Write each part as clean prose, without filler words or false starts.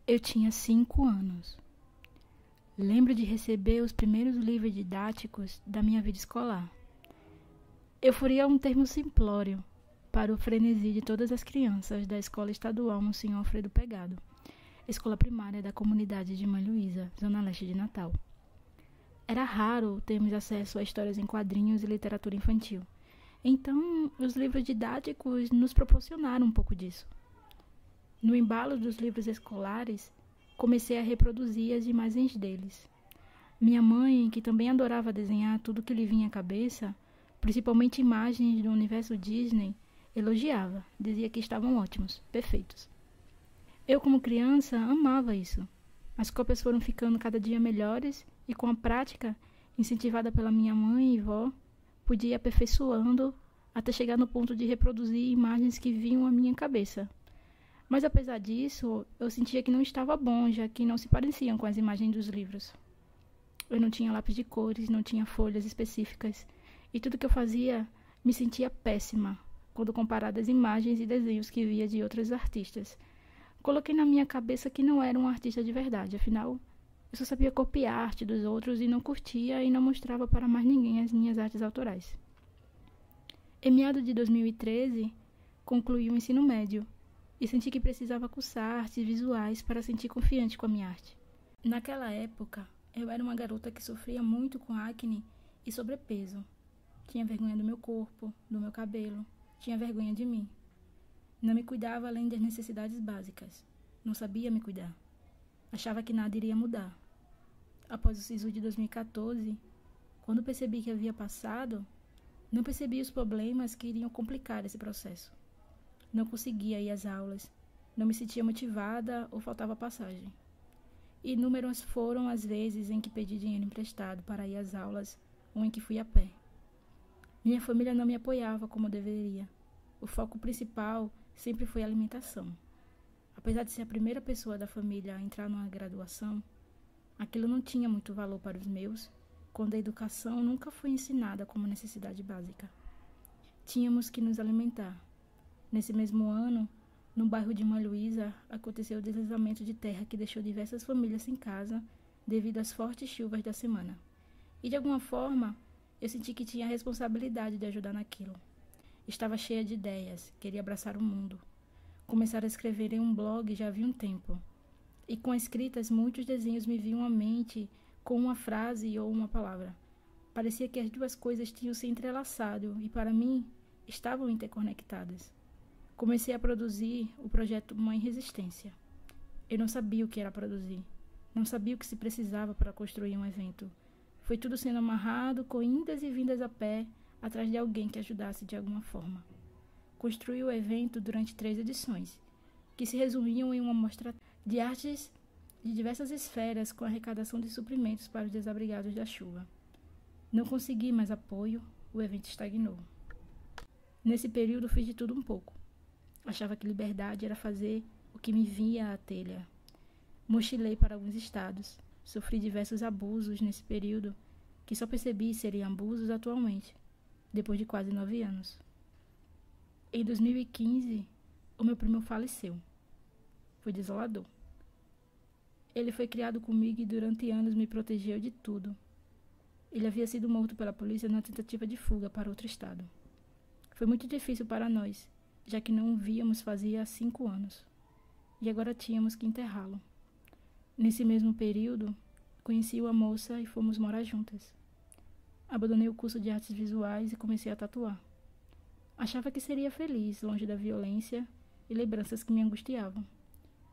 Eu tinha 5 anos. Lembro de receber os primeiros livros didáticos da minha vida escolar. Euforia é um termo simplório para o frenesi de todas as crianças da Escola Estadual Monsenhor Alfredo Pegado, escola primária da comunidade de Mãe Luísa, zona leste de Natal. Era raro termos acesso a histórias em quadrinhos e literatura infantil. Então, os livros didáticos nos proporcionaram um pouco disso. No embalo dos livros escolares, comecei a reproduzir as imagens deles. Minha mãe, que também adorava desenhar tudo que lhe vinha à cabeça, principalmente imagens do universo Disney, elogiava, dizia que estavam ótimos, perfeitos. Eu, como criança, amava isso. As cópias foram ficando cada dia melhores e, com a prática, incentivada pela minha mãe e vó, pude ir aperfeiçoando até chegar no ponto de reproduzir imagens que vinham à minha cabeça. Mas, apesar disso, eu sentia que não estava bom, já que não se pareciam com as imagens dos livros. Eu não tinha lápis de cores, não tinha folhas específicas, e tudo que eu fazia me sentia péssima, quando comparada às imagens e desenhos que via de outros artistas. Coloquei na minha cabeça que não era um artista de verdade, afinal, eu só sabia copiar a arte dos outros e não curtia e não mostrava para mais ninguém as minhas artes autorais. Em meados de 2013, concluí o ensino médio, e senti que precisava cursar artes visuais para sentir confiante com a minha arte. Naquela época, eu era uma garota que sofria muito com acne e sobrepeso. Tinha vergonha do meu corpo, do meu cabelo, tinha vergonha de mim. Não me cuidava além das necessidades básicas. Não sabia me cuidar. Achava que nada iria mudar. Após o SISU de 2014, quando percebi que havia passado, não percebi os problemas que iriam complicar esse processo. Não conseguia ir às aulas, não me sentia motivada ou faltava passagem. Inúmeras foram as vezes em que pedi dinheiro emprestado para ir às aulas ou em que fui a pé. Minha família não me apoiava como deveria. O foco principal sempre foi a alimentação. Apesar de ser a primeira pessoa da família a entrar numa graduação, aquilo não tinha muito valor para os meus, quando a educação nunca foi ensinada como necessidade básica. Tínhamos que nos alimentar. Nesse mesmo ano, no bairro de Mãe Luísa, aconteceu o deslizamento de terra que deixou diversas famílias sem casa devido às fortes chuvas da semana. E de alguma forma, eu senti que tinha a responsabilidade de ajudar naquilo. Estava cheia de ideias, queria abraçar o mundo. Começar a escrever em um blog já havia um tempo. E com escritas, muitos desenhos me vinham à mente com uma frase ou uma palavra. Parecia que as duas coisas tinham se entrelaçado e, para mim, estavam interconectadas. Comecei a produzir o projeto Mãe Resistência. Eu não sabia o que era produzir. Não sabia o que se precisava para construir um evento. Foi tudo sendo amarrado, com indas e vindas a pé, atrás de alguém que ajudasse de alguma forma. Construí o evento durante 3 edições, que se resumiam em uma mostra de artes de diversas esferas com arrecadação de suprimentos para os desabrigados da chuva. Não consegui mais apoio, o evento estagnou. Nesse período fiz de tudo um pouco. Achava que liberdade era fazer o que me vinha à telha. Mochilei para alguns estados. Sofri diversos abusos nesse período, que só percebi seriam abusos atualmente, depois de quase 9 anos. Em 2015, o meu primo faleceu. Foi desolador. Ele foi criado comigo e durante anos me protegeu de tudo. Ele havia sido morto pela polícia na tentativa de fuga para outro estado. Foi muito difícil para nós, já que não o víamos fazia 5 anos. E agora tínhamos que enterrá-lo. Nesse mesmo período, conheci uma moça e fomos morar juntas. Abandonei o curso de artes visuais e comecei a tatuar. Achava que seria feliz, longe da violência e lembranças que me angustiavam.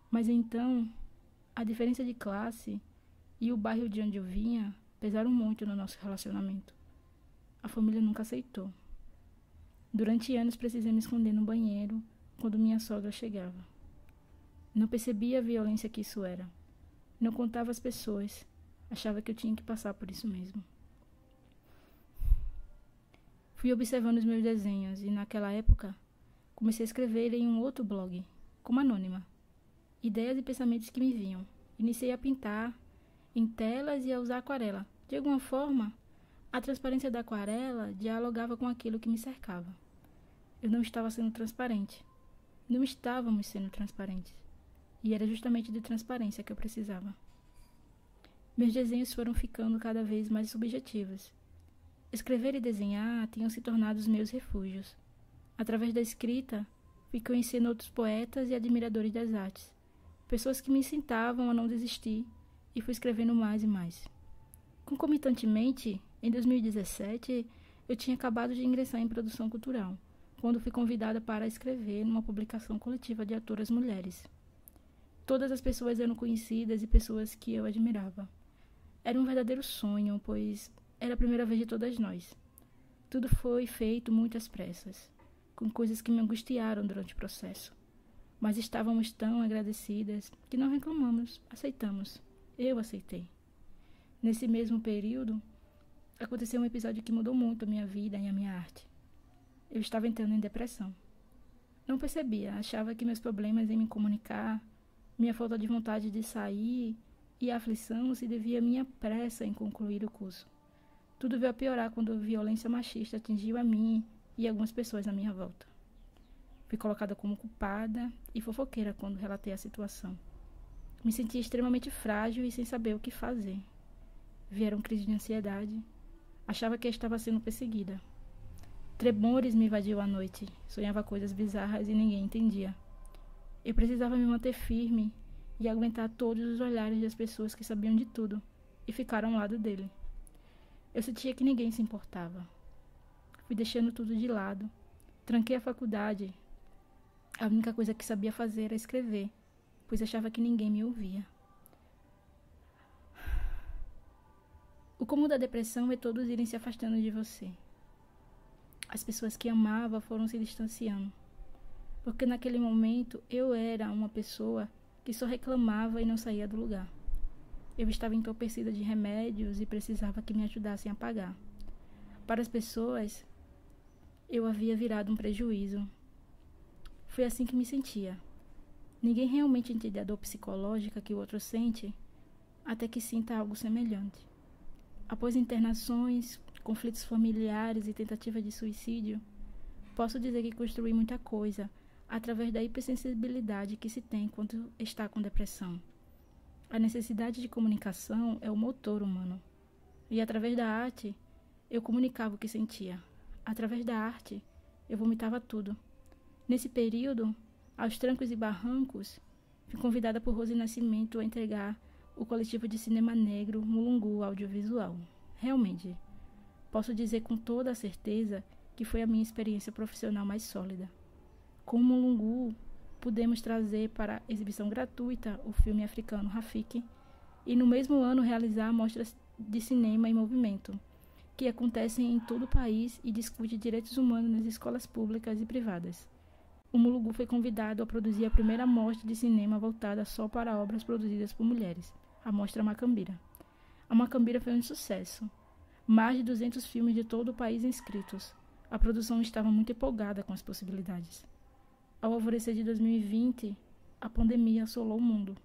Mas então, a diferença de classe e o bairro de onde eu vinha pesaram muito no nosso relacionamento. A família nunca aceitou. Durante anos precisei me esconder no banheiro quando minha sogra chegava. Não percebia a violência que isso era. Não contava às pessoas. Achava que eu tinha que passar por isso mesmo. Fui observando os meus desenhos e, naquela época, comecei a escrever em um outro blog, como anônima. Ideias e pensamentos que me vinham. Iniciei a pintar em telas e a usar aquarela. De alguma forma, a transparência da aquarela dialogava com aquilo que me cercava. Eu não estava sendo transparente. Não estávamos sendo transparentes. e era justamente de transparência que eu precisava. Meus desenhos foram ficando cada vez mais subjetivos. Escrever e desenhar tinham se tornado os meus refúgios. Através da escrita, fui conhecendo outros poetas e admiradores das artes, pessoas que me incitavam a não desistir, e fui escrevendo mais e mais. Concomitantemente, em 2017, eu tinha acabado de ingressar em produção cultural, quando fui convidada para escrever numa publicação coletiva de autoras mulheres. Todas as pessoas eram conhecidas e pessoas que eu admirava. Era um verdadeiro sonho, pois era a primeira vez de todas nós. Tudo foi feito muito às pressas, com coisas que me angustiaram durante o processo. Mas estávamos tão agradecidas que não reclamamos, aceitamos. Eu aceitei. Nesse mesmo período, aconteceu um episódio que mudou muito a minha vida e a minha arte. Eu estava entrando em depressão. Não percebia, achava que meus problemas em me comunicar, minha falta de vontade de sair e a aflição se devia à minha pressa em concluir o curso. Tudo veio a piorar quando a violência machista atingiu a mim e algumas pessoas à minha volta. Fui colocada como culpada e fofoqueira quando relatei a situação. Me sentia extremamente frágil e sem saber o que fazer. Vieram crises de ansiedade. Achava que estava sendo perseguida. Tremores me invadiu à noite. Sonhava coisas bizarras e ninguém entendia. Eu precisava me manter firme e aguentar todos os olhares das pessoas que sabiam de tudo e ficaram ao lado dele. Eu sentia que ninguém se importava. Fui deixando tudo de lado. Tranquei a faculdade. A única coisa que sabia fazer era escrever, pois achava que ninguém me ouvia. O comum da depressão é todos irem se afastando de você. As pessoas que amava foram se distanciando, porque naquele momento eu era uma pessoa que só reclamava e não saía do lugar. Eu estava entorpecida de remédios e precisava que me ajudassem a pagar. Para as pessoas, eu havia virado um prejuízo. Foi assim que me sentia. Ninguém realmente entende a dor psicológica que o outro sente, até que sinta algo semelhante. Após internações, conflitos familiares e tentativa de suicídio, posso dizer que construí muita coisa através da hipersensibilidade que se tem quando está com depressão. A necessidade de comunicação é o motor humano. E através da arte, eu comunicava o que sentia. Através da arte, eu vomitava tudo. Nesse período, aos trancos e barrancos, fui convidada por Rose Nascimento a entregar o coletivo de cinema negro Mulungu Audiovisual. Realmente, posso dizer com toda a certeza que foi a minha experiência profissional mais sólida. Com o Mulungu, pudemos trazer para exibição gratuita o filme africano Rafiki e no mesmo ano realizar mostras de cinema em movimento, que acontecem em todo o país e discute direitos humanos nas escolas públicas e privadas. O Mulungu foi convidado a produzir a primeira mostra de cinema voltada só para obras produzidas por mulheres, a Mostra Macambira. A Macambira foi um sucesso. Mais de 200 filmes de todo o país inscritos. A produção estava muito empolgada com as possibilidades. Ao alvorecer de 2020, a pandemia assolou o mundo.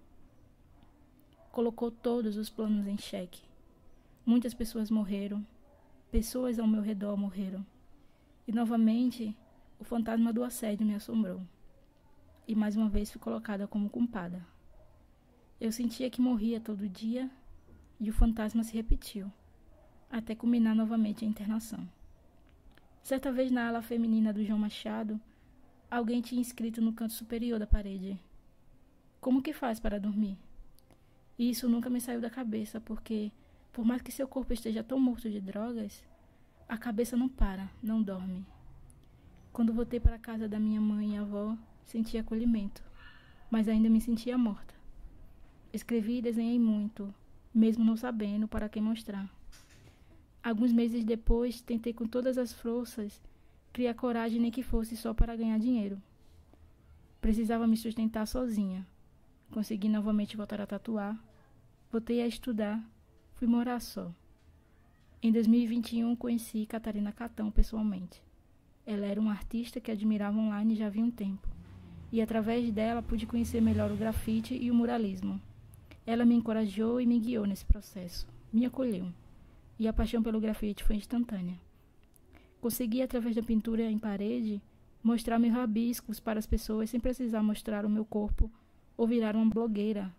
Colocou todos os planos em xeque. Muitas pessoas morreram. Pessoas ao meu redor morreram. E novamente, o fantasma do assédio me assombrou. E mais uma vez fui colocada como culpada. Eu sentia que morria todo dia e o fantasma se repetiu, até culminar novamente a internação. Certa vez na ala feminina do João Machado, alguém tinha escrito no canto superior da parede: "Como que faz para dormir?" E isso nunca me saiu da cabeça, porque, por mais que seu corpo esteja tão morto de drogas, a cabeça não para, não dorme. Quando voltei para a casa da minha mãe e avó, senti acolhimento, mas ainda me sentia morta. Escrevi e desenhei muito, mesmo não sabendo para quem mostrar. Alguns meses depois, tentei com todas as forças criar coragem, nem que fosse só para ganhar dinheiro. Precisava me sustentar sozinha. Consegui novamente voltar a tatuar, voltei a estudar, fui morar só. Em 2021, conheci Catarina Catão pessoalmente. Ela era uma artista que admirava online já havia um tempo, e através dela pude conhecer melhor o grafite e o muralismo. Ela me encorajou e me guiou nesse processo, me acolheu, e a paixão pelo grafite foi instantânea. Consegui, através da pintura em parede, mostrar meus rabiscos para as pessoas sem precisar mostrar o meu corpo ou virar uma blogueira,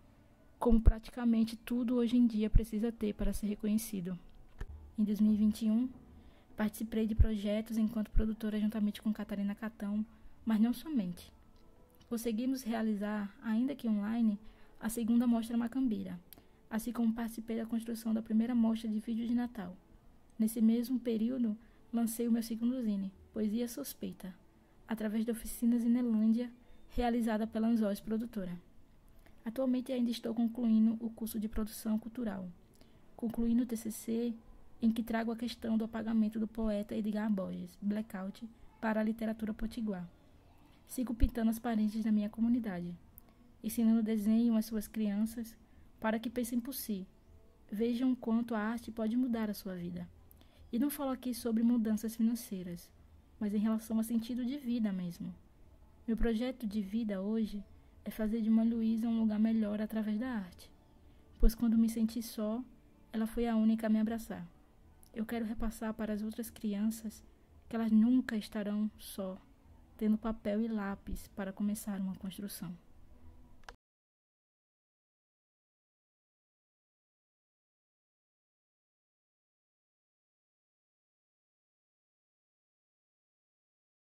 como praticamente tudo hoje em dia precisa ter para ser reconhecido. Em 2021, participei de projetos enquanto produtora juntamente com Catarina Catão, mas não somente. Conseguimos realizar, ainda que online, a segunda Mostra Macambira, assim como participei da construção da primeira mostra de vídeo de Natal. Nesse mesmo período, lancei o meu segundo zine, Poesia Suspeita, através de oficinas em Nelândia, realizada pela Anzóis Produtora. Atualmente ainda estou concluindo o curso de produção cultural, concluindo o TCC, em que trago a questão do apagamento do poeta Edgar Borges, Blackout, para a literatura potiguar. Sigo pintando as paredes da minha comunidade, ensinando desenho às suas crianças para que pensem por si, vejam quanto a arte pode mudar a sua vida. E não falo aqui sobre mudanças financeiras, mas em relação ao sentido de vida mesmo. Meu projeto de vida hoje é fazer de Mãe Luísa um lugar melhor através da arte, pois quando me senti só, ela foi a única a me abraçar. Eu quero repassar para as outras crianças que elas nunca estarão só, tendo papel e lápis para começar uma construção.